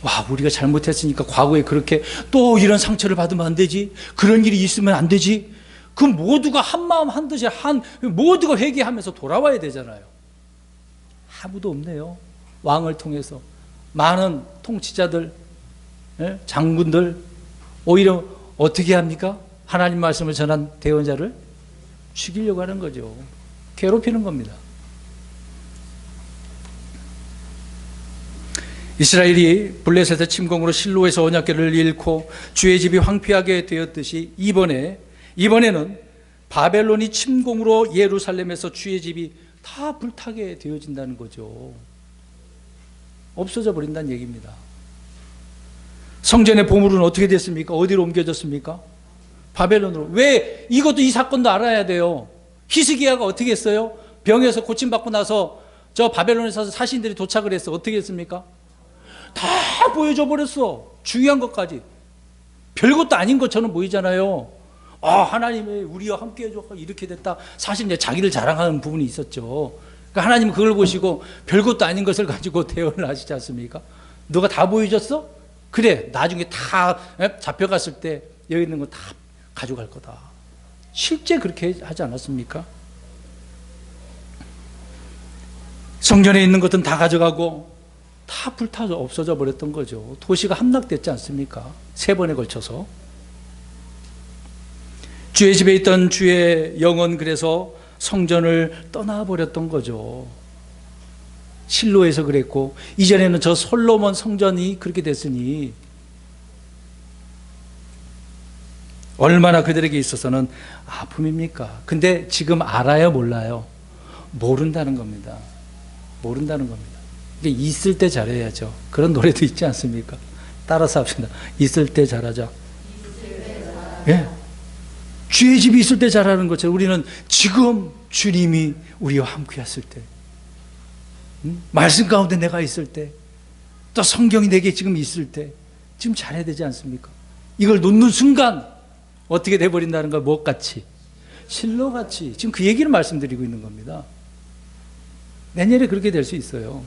와, 우리가 잘못했으니까 과거에 그렇게 또 이런 상처를 받으면 안 되지. 그런 일이 있으면 안 되지. 그 모두가 한 마음 한 뜻이 모두가 회개하면서 돌아와야 되잖아요. 아무도 없네요. 왕을 통해서 많은 통치자들, 장군들 오히려 어떻게 합니까? 하나님 말씀을 전한 대언자를 죽이려고 하는 거죠. 괴롭히는 겁니다. 이스라엘이 블레셋의 침공으로 실로에서 언약궤를 잃고 주의 집이 황폐하게 되었듯이 이번에는 바벨론이 침공으로 예루살렘에서 주의 집이 다 불타게 되어진다는 거죠. 없어져 버린다는 얘기입니다. 성전의 보물은 어떻게 됐습니까? 어디로 옮겨졌습니까? 바벨론으로. 왜? 이것도 이 사건도 알아야 돼요. 히스기야가 어떻게 했어요? 병에서 고침받고 나서 저 바벨론에서 사신들이 도착을 했어. 어떻게 했습니까? 다 보여줘 버렸어. 중요한 것까지. 별것도 아닌 것처럼 보이잖아요. 하나님이 우리와 함께 해줘 이렇게 됐다. 사실 이제 자기를 자랑하는 부분이 있었죠. 그러니까 하나님은 그걸 보시고 별것도 아닌 것을 가지고 대언을 하시지 않습니까? 너가 다 보여줬어? 그래, 나중에 다 잡혀갔을 때 여기 있는 거 다 가져갈 거다. 실제 그렇게 하지 않았습니까? 성전에 있는 것은 다 가져가고 다 불타서 없어져 버렸던 거죠. 도시가 함락됐지 않습니까? 3번에 걸쳐서. 주의 집에 있던 주의 영은 그래서 성전을 떠나버렸던 거죠. 실로에서 그랬고, 이전에는 저 솔로몬 성전이 그렇게 됐으니 얼마나 그들에게 있어서는 아픔입니까? 근데 지금 알아요, 몰라요? 모른다는 겁니다. 모른다는 겁니다. 있을 때 잘해야죠. 그런 노래도 있지 않습니까? 따라서 합시다. 있을 때 잘하자. 예. 주의 집이 있을 때 잘하는 것처럼 우리는 지금 주님이 우리와 함께 했을 때, 말씀 가운데 내가 있을 때, 또 성경이 내게 지금 있을 때, 지금 잘해야 되지 않습니까? 이걸 놓는 순간 어떻게 돼버린다는 걸 무엇같이? 실로같이. 지금 그 얘기를 말씀드리고 있는 겁니다. 내년에 그렇게 될 수 있어요.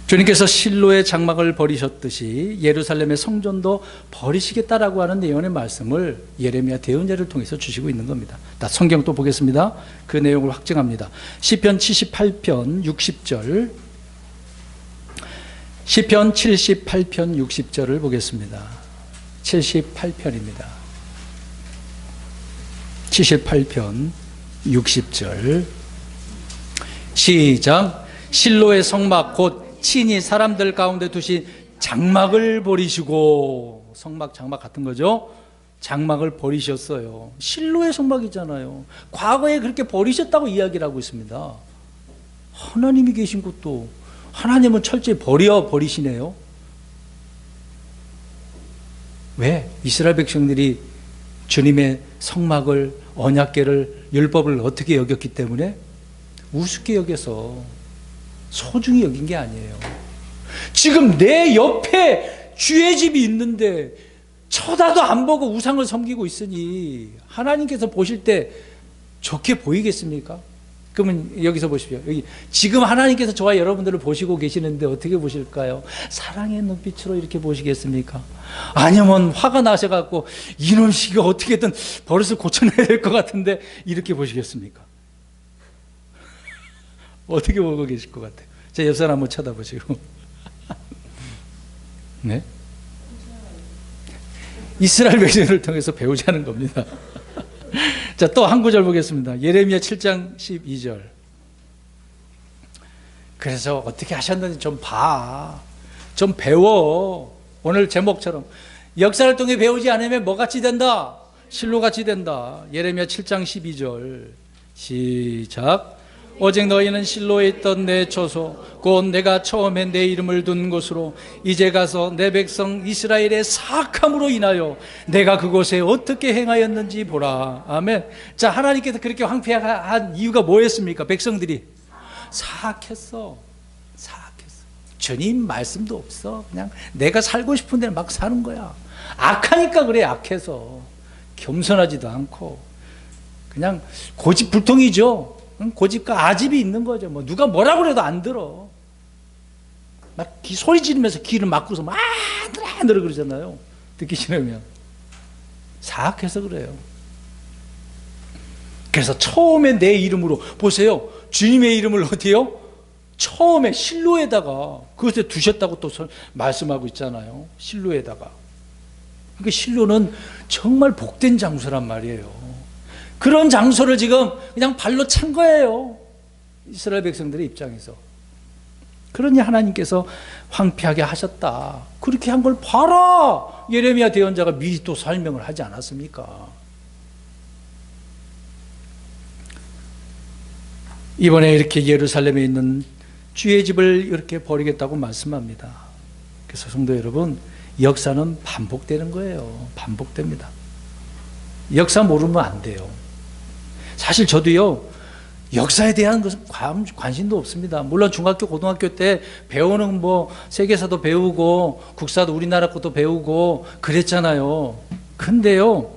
주님께서 실로의 장막을 버리셨듯이 예루살렘의 성전도 버리시겠다라고 하는 내용의 말씀을 예레미야 대언자를 통해서 주시고 있는 겁니다. 다 성경 또 보겠습니다. 그 내용을 확증합니다. 시편 78편 60절, 시편 78편 60절을 보겠습니다. 78편입니다. 78편 60절 시작. 실로의 성막 곧 친히 사람들 가운데 두신 장막을 버리시고, 성막 장막 같은 거죠. 장막을 버리셨어요. 실로의 성막이잖아요. 과거에 그렇게 버리셨다고 이야기를 하고 있습니다. 하나님이 계신 곳도 하나님은 철저히 버리시네요. 왜? 이스라엘 백성들이 주님의 성막을, 언약궤를, 율법을 어떻게 여겼기 때문에? 우습게 여겨서 소중히 여긴 게 아니에요. 지금 내 옆에 주의 집이 있는데 쳐다도 안 보고 우상을 섬기고 있으니 하나님께서 보실 때 좋게 보이겠습니까? 그러면 여기서 보십시오. 여기 지금 하나님께서 저와 여러분들을 보시고 계시는데 어떻게 보실까요? 사랑의 눈빛으로 이렇게 보시겠습니까? 아니면 화가 나셔갖고 이놈 시기가 어떻게든 버릇을 고쳐내야 될 것 같은데 이렇게 보시겠습니까? 어떻게 보고 계실 것 같아요? 제 옆 사람 한번 쳐다보시고. 네? 이스라엘 백성을 통해서 배우자는 겁니다. 자, 또 한 구절 보겠습니다. 예레미야 7장 12절. 그래서 어떻게 하셨는지 좀 봐. 좀 배워. 오늘 제목처럼 역사를 통해 배우지 않으면 뭐같이 된다? 실로같이 된다. 예레미야 7장 12절 시작. 오직 너희는 실로에 있던 내 처소 곧 내가 처음에 내 이름을 둔 곳으로 이제 가서 내 백성 이스라엘의 사악함으로 인하여 내가 그곳에 어떻게 행하였는지 보라. 아멘. 자, 하나님께서 그렇게 황폐한 이유가 뭐였습니까? 백성들이 사악했어. 주님 말씀도 없어. 그냥 내가 살고 싶은 데는 막 사는 거야. 악하니까 그래. 악해서 겸손하지도 않고 그냥 고집불통이죠. 고집과 아집이 있는 거죠. 뭐 누가 뭐라고 그래도 안 들어. 막 소리 지르면서 귀를 막고서 막 안 들어 그러잖아요. 듣기 싫으면. 사악해서 그래요. 그래서 처음에 내 이름으로 보세요. 주님의 이름을 어디요? 처음에 실로에다가 그것에 두셨다고 또 말씀하고 있잖아요. 실로에다가. 그러니까 실로는 정말 복된 장소란 말이에요. 그런 장소를 지금 그냥 발로 찬 거예요. 이스라엘 백성들의 입장에서. 그러니 하나님께서 황폐하게 하셨다. 그렇게 한 걸 봐라. 예레미야 대언자가 미리 또 설명을 하지 않았습니까? 이번에 이렇게 예루살렘에 있는 주의 집을 이렇게 버리겠다고 말씀합니다. 그래서 성도 여러분, 역사는 반복되는 거예요. 반복됩니다. 역사 모르면 안 돼요. 사실 저도요, 역사에 대한 것은 관심도 없습니다. 물론 중학교, 고등학교 때 배우는 뭐 세계사도 배우고 국사도 우리나라 것도 배우고 그랬잖아요. 근데요,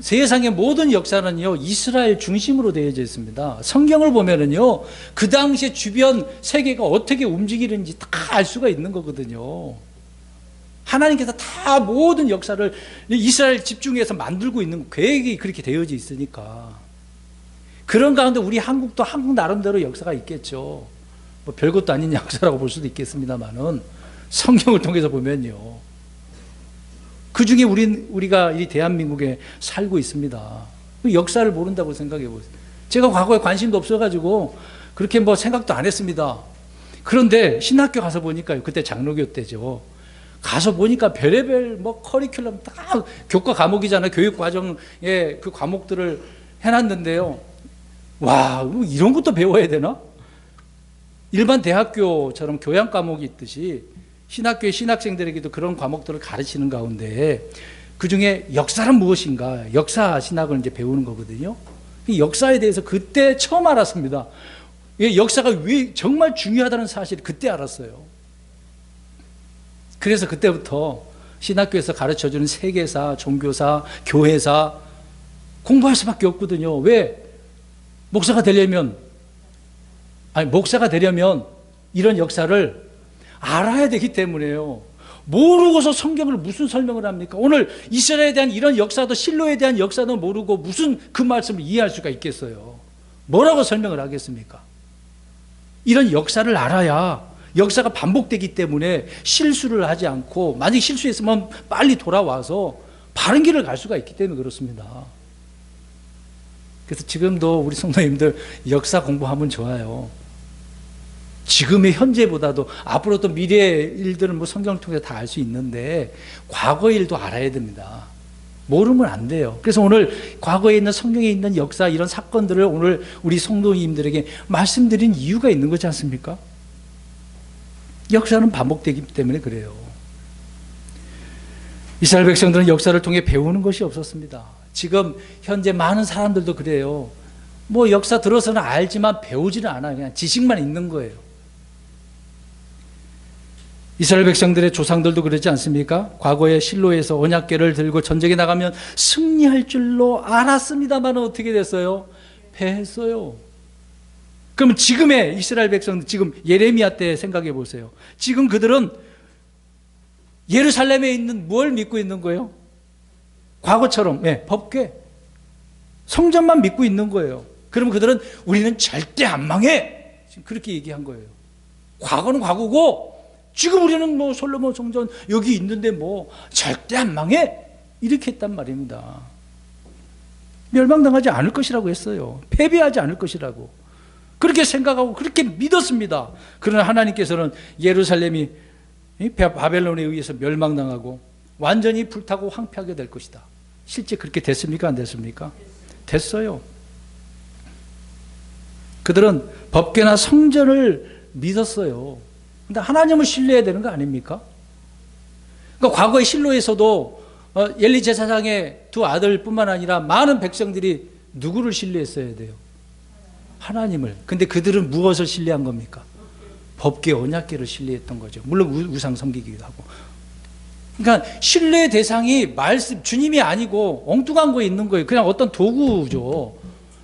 세상의 모든 역사는요, 이스라엘 중심으로 되어져 있습니다. 성경을 보면은요, 그 당시에 주변 세계가 어떻게 움직이는지 다 알 수가 있는 거거든요. 하나님께서 다 모든 역사를 이스라엘 집중해서 만들고 있는 계획이 그렇게 되어져 있으니까. 그런 가운데 우리 한국도 한국 나름대로 역사가 있겠죠. 뭐 별것도 아닌 역사라고 볼 수도 있겠습니다만은 성경을 통해서 보면요. 그 중에 우리가 이 대한민국에 살고 있습니다. 그 역사를 모른다고 생각해 보세요. 제가 과거에 관심도 없어가지고 그렇게 뭐 생각도 안 했습니다. 그런데 신학교 가서 보니까요. 그때 장로교 때죠. 가서 보니까 별의별 뭐 커리큘럼 다 교과 과목이잖아요. 교육 과정에 그 과목들을 해놨는데요. 와, 이런 것도 배워야 되나? 일반 대학교처럼 교양 과목이 있듯이 신학교의 신학생들에게도 그런 과목들을 가르치는 가운데 그 중에 역사란 무엇인가? 역사 신학을 이제 배우는 거거든요. 이 역사에 대해서 그때 처음 알았습니다. 역사가 왜 정말 중요하다는 사실을 그때 알았어요. 그래서 그때부터 신학교에서 가르쳐주는 세계사, 종교사, 교회사 공부할 수밖에 없거든요. 왜? 목사가 되려면 이런 역사를 알아야 되기 때문에요. 모르고서 성경을 무슨 설명을 합니까? 오늘 이스라엘에 대한 이런 역사도 실로에 대한 역사도 모르고 무슨 그 말씀을 이해할 수가 있겠어요. 뭐라고 설명을 하겠습니까? 이런 역사를 알아야 역사가 반복되기 때문에 실수를 하지 않고 만약 실수했으면 빨리 돌아와서 바른 길을 갈 수가 있기 때문에 그렇습니다. 그래서 지금도 우리 성도님들 역사 공부하면 좋아요. 지금의 현재보다도 앞으로 또 미래의 일들은 뭐 성경을 통해서 다 알 수 있는데 과거의 일도 알아야 됩니다. 모르면 안 돼요. 그래서 오늘 과거에 있는 성경에 있는 역사 이런 사건들을 오늘 우리 성도님들에게 말씀드린 이유가 있는 거지 않습니까? 역사는 반복되기 때문에 그래요. 이스라엘 백성들은 역사를 통해 배우는 것이 없었습니다. 지금 현재 많은 사람들도 그래요. 뭐 역사 들어서는 알지만 배우지는 않아요. 그냥 지식만 있는 거예요. 이스라엘 백성들의 조상들도 그러지 않습니까? 과거에 실로에서 언약궤를 들고 전쟁에 나가면 승리할 줄로 알았습니다만 어떻게 됐어요? 패했어요. 그럼 지금의 이스라엘 백성들, 지금 예레미야 때 생각해 보세요. 지금 그들은 예루살렘에 있는 뭘 믿고 있는 거예요? 과거처럼 법궤, 성전만 믿고 있는 거예요. 그러면 그들은 우리는 절대 안 망해, 지금 그렇게 얘기한 거예요. 과거는 과거고 지금 우리는 뭐 솔로몬 성전 여기 있는데 뭐 절대 안 망해, 이렇게 했단 말입니다. 멸망당하지 않을 것이라고 했어요. 패배하지 않을 것이라고 그렇게 생각하고 그렇게 믿었습니다. 그러나 하나님께서는 예루살렘이 바벨론에 의해서 멸망당하고 완전히 불타고 황폐하게 될 것이다. 실제 그렇게 됐습니까? 안 됐습니까? 됐어요. 그들은 법궤나 성전을 믿었어요. 근데 하나님을 신뢰해야 되는 거 아닙니까? 그러니까 과거의 실로에서도 엘리 제사장의 두 아들뿐만 아니라 많은 백성들이 누구를 신뢰했어야 돼요? 하나님을. 근데 그들은 무엇을 신뢰한 겁니까? 법궤, 언약궤를 신뢰했던 거죠. 물론 우상 섬기기도 하고. 그러니까 신뢰의 대상이 말씀, 주님이 아니고 엉뚱한 거에 있는 거예요. 그냥 어떤 도구죠.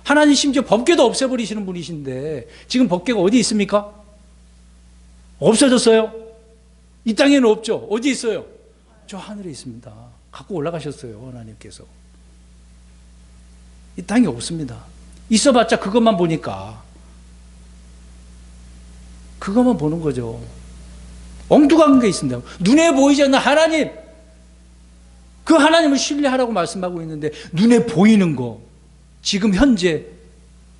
하나님 심지어 법궤도 없애버리시는 분이신데 지금 법궤가 어디 있습니까? 없어졌어요? 이 땅에는 없죠. 어디 있어요? 저 하늘에 있습니다. 갖고 올라가셨어요, 하나님께서. 이 땅에 없습니다. 있어봤자 그것만 보니까 그것만 보는 거죠. 엉뚱한 게 있습니다. 눈에 보이지 않는 하나님, 그 하나님을 신뢰하라고 말씀하고 있는데 눈에 보이는 거, 지금 현재,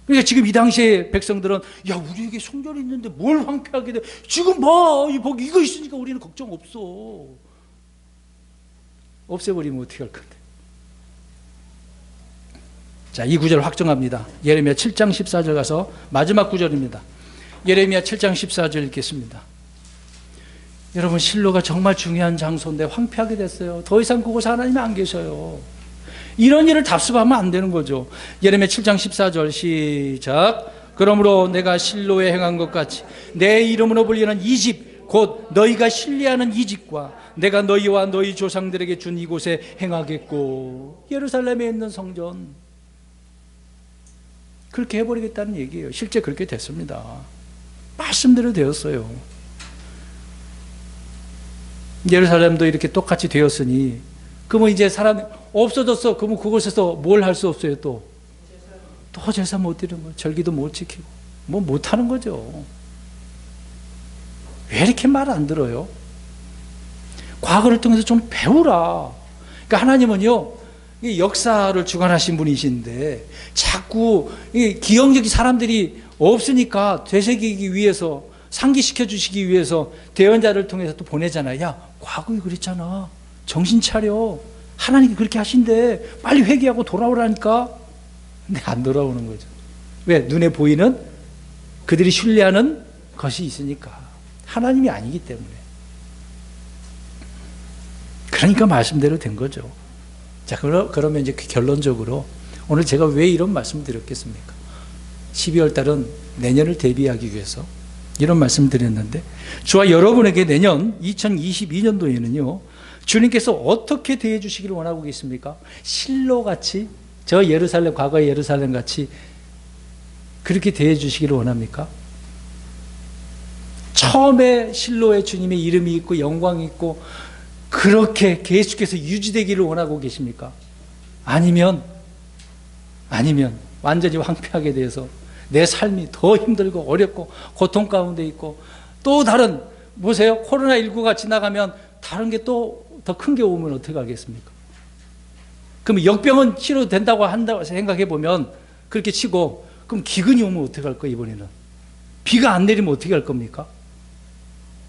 그러니까 지금 이 당시에 백성들은 야, 우리에게 성전이 있는데 뭘 황폐하게 돼? 지금 봐, 이거 있으니까 우리는 걱정 없어. 없애버리면 어떻게 할 건데? 자, 이 구절 확정합니다. 예레미야 7장 14절 가서 마지막 구절입니다. 예레미야 7장 14절 읽겠습니다. 여러분, 실로가 정말 중요한 장소인데 황폐하게 됐어요. 더 이상 그곳에 하나님이 안 계셔요. 이런 일을 답습하면 안 되는 거죠. 예레미야 7장 14절 시작. 그러므로 내가 실로에 행한 것 같이 내 이름으로 불리는 이 집, 곧 너희가 신뢰하는 이 집과 내가 너희와 너희 조상들에게 준 이곳에 행하겠고. 예루살렘에 있는 성전 그렇게 해버리겠다는 얘기예요. 실제 그렇게 됐습니다. 말씀대로 되었어요. 예루살렘도 이렇게 똑같이 되었으니 그러면 이제 사람이 없어졌어. 그러면 그곳에서 뭘 할 수 없어요? 또 제사 못 드리는 거, 절기도 못 지키고 뭐 못하는 거죠. 왜 이렇게 말 안 들어요? 과거를 통해서 좀 배우라. 그러니까 하나님은요, 이 역사를 주관하신 분이신데 자꾸 이 기형적인 사람들이 없으니까 되새기기 위해서, 상기시켜 주시기 위해서 대언자를 통해서 또 보내잖아요. 야, 과거에 그랬잖아. 정신 차려. 하나님이 그렇게 하신대. 빨리 회개하고 돌아오라니까. 근데 안 돌아오는 거죠. 왜? 눈에 보이는 그들이 신뢰하는 것이 있으니까. 하나님이 아니기 때문에. 그러니까 말씀대로 된 거죠. 자, 그러면 이제 결론적으로 오늘 제가 왜 이런 말씀 드렸겠습니까? 12월 달은 내년을 대비하기 위해서 이런 말씀 드렸는데, 저와 여러분에게 내년 2022년도에는요, 주님께서 어떻게 대해 주시기를 원하고 계십니까? 실로같이, 저 예루살렘, 과거의 예루살렘 같이 그렇게 대해 주시기를 원합니까? 처음에 실로에 주님의 이름이 있고 영광이 있고 그렇게 계속해서 유지되기를 원하고 계십니까? 아니면 완전히 황폐하게 되어서 내 삶이 더 힘들고 어렵고 고통 가운데 있고, 또 다른, 보세요, 코로나19가 지나가면 다른 게 또 더 큰 게 오면 어떻게 하겠습니까? 그럼 역병은 치료된다고 한다고 생각해 보면 그렇게 치고, 그럼 기근이 오면 어떻게 할 거예요? 이번에는 비가 안 내리면 어떻게 할 겁니까?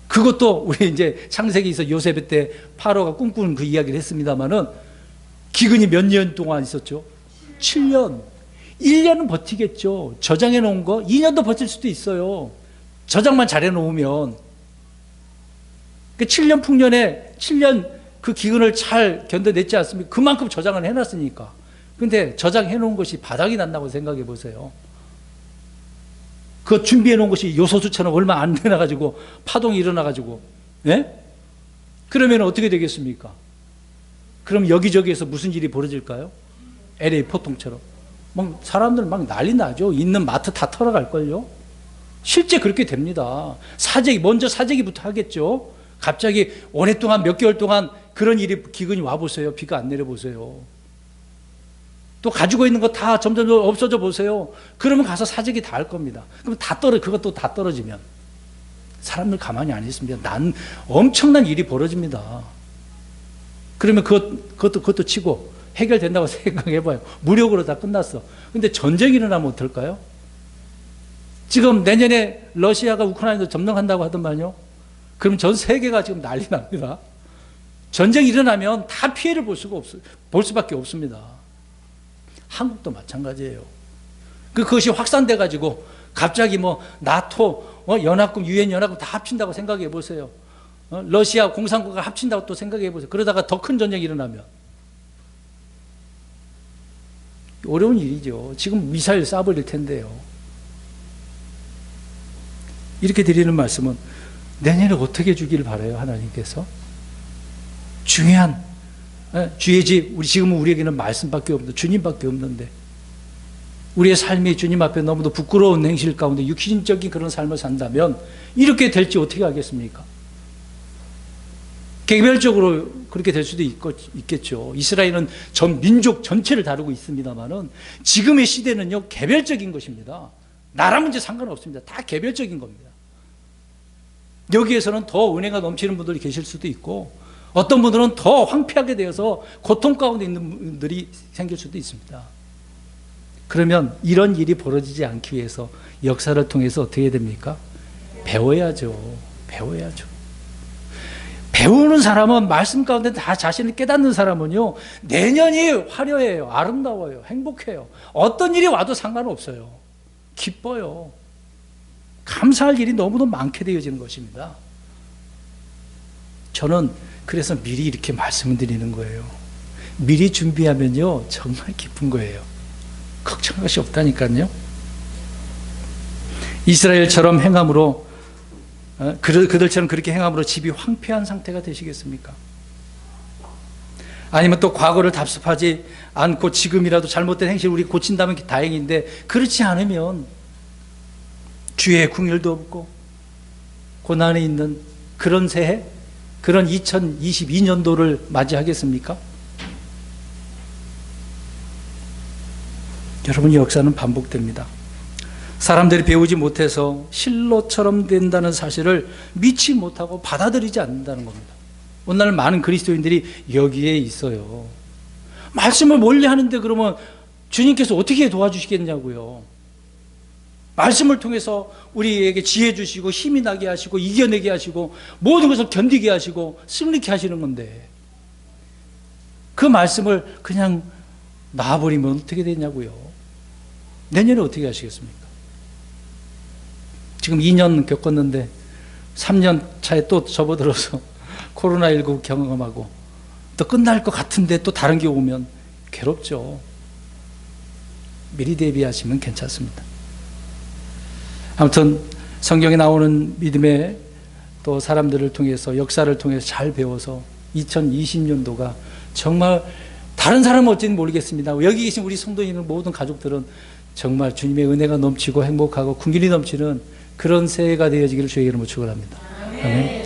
그것도 우리 이제 창세기에서 요셉 때 파로가 꿈꾸는 그 이야기를 했습니다마는, 기근이 몇 년 동안 있었죠? 7년. 1년은 버티겠죠. 저장해 놓은 거 2년도 버틸 수도 있어요. 저장만 잘해 놓으면. 그 7년 풍년에 7년 그 기근을 잘 견뎌냈지 않습니까? 그만큼 저장을 해놨으니까. 근데 저장해 놓은 것이 바닥이 난다고 생각해 보세요. 그 준비해 놓은 것이 요소수처럼 얼마 안 되나가지고 파동이 일어나가지고, 예? 그러면 어떻게 되겠습니까? 그럼 여기저기에서 무슨 일이 벌어질까요? LA 포통처럼. 막 사람들 막 난리 나죠. 있는 마트 다 털어갈걸요? 실제 그렇게 됩니다. 먼저 사재기부터 하겠죠. 갑자기 오랫동안 몇 개월 동안 그런 일이, 기근이 와보세요. 비가 안 내려보세요. 또 가지고 있는 거 다 점점 없어져 보세요. 그러면 가서 사재기 다 할 겁니다. 그럼 그것도 다 떨어지면 사람들 가만히 안 있습니다. 엄청난 일이 벌어집니다. 그러면 그것도 치고 해결된다고 생각해봐요. 무력으로 다 끝났어. 근데 전쟁이 일어나면 어떨까요? 지금 내년에 러시아가 우크라이나도 점령한다고 하더만요. 그럼 전 세계가 지금 난리 납니다. 전쟁이 일어나면 다 피해를 볼 수밖에 없습니다. 한국도 마찬가지예요. 그것이 확산돼 가지고 갑자기 나토, 연합국, 유엔 연합국 다 합친다고 생각해 보세요. 러시아 공산국가 합친다고 또 생각해 보세요. 그러다가 더 큰 전쟁이 일어나면 어려운 일이죠. 지금 미사일 쏴버릴 텐데요. 이렇게 드리는 말씀은 내년에 어떻게 주기를 바라요, 하나님께서? 중요한 주의 집, 지금은 우리에게는 말씀밖에 없는데, 주님밖에 없는데, 우리의 삶이 주님 앞에 너무도 부끄러운 행실 가운데 육신적인 그런 삶을 산다면 이렇게 될지 어떻게 하겠습니까? 개별적으로 그렇게 될 수도 있겠죠. 이스라엘은 전 민족 전체를 다루고 있습니다만은, 지금의 시대는요, 개별적인 것입니다. 나라 문제 상관없습니다. 다 개별적인 겁니다. 여기에서는 더 은혜가 넘치는 분들이 계실 수도 있고, 어떤 분들은 더 황폐하게 되어서 고통 가운데 있는 분들이 생길 수도 있습니다. 그러면 이런 일이 벌어지지 않기 위해서 역사를 통해서 어떻게 해야 됩니까? 배워야죠. 배우는 사람은, 말씀 가운데 다 자신을 깨닫는 사람은요, 내년이 화려해요. 아름다워요. 행복해요. 어떤 일이 와도 상관없어요. 기뻐요. 감사할 일이 너무도 많게 되어지는 것입니다. 저는 그래서 미리 이렇게 말씀을 드리는 거예요. 미리 준비하면요, 정말 기쁜 거예요. 걱정할 것이 없다니까요. 이스라엘처럼 행함으로, 그들처럼 그렇게 행함으로 집이 황폐한 상태가 되시겠습니까? 아니면 또 과거를 답습하지 않고 지금이라도 잘못된 행실을 우리 고친다면 다행인데, 그렇지 않으면 주의 궁율도 없고 고난에 있는 그런 새해, 그런 2022년도를 맞이하겠습니까? 여러분, 역사는 반복됩니다. 사람들이 배우지 못해서 실로처럼 된다는 사실을 믿지 못하고 받아들이지 않는다는 겁니다. 오늘날 많은 그리스도인들이 여기에 있어요. 말씀을 멀리 하는데 그러면 주님께서 어떻게 도와주시겠냐고요. 말씀을 통해서 우리에게 지혜 주시고 힘이 나게 하시고 이겨내게 하시고 모든 것을 견디게 하시고 승리케 하시는 건데 그 말씀을 그냥 놔버리면 어떻게 되냐고요. 내년에 어떻게 하시겠습니까? 지금 2년 겪었는데 3년 차에 또 접어들어서 코로나19 경험하고 또 끝날 것 같은데 또 다른 게 오면 괴롭죠. 미리 대비하시면 괜찮습니다. 아무튼 성경에 나오는 믿음의 또 사람들을 통해서 역사를 통해서 잘 배워서 2020년도가 정말 다른 사람은 어찌는 모르겠습니다. 여기 계신 우리 성도님들 모든 가족들은 정말 주님의 은혜가 넘치고 행복하고 군길이 넘치는 그런 새해가 되어지기를 주의 이름으로 축원합니다. 아멘.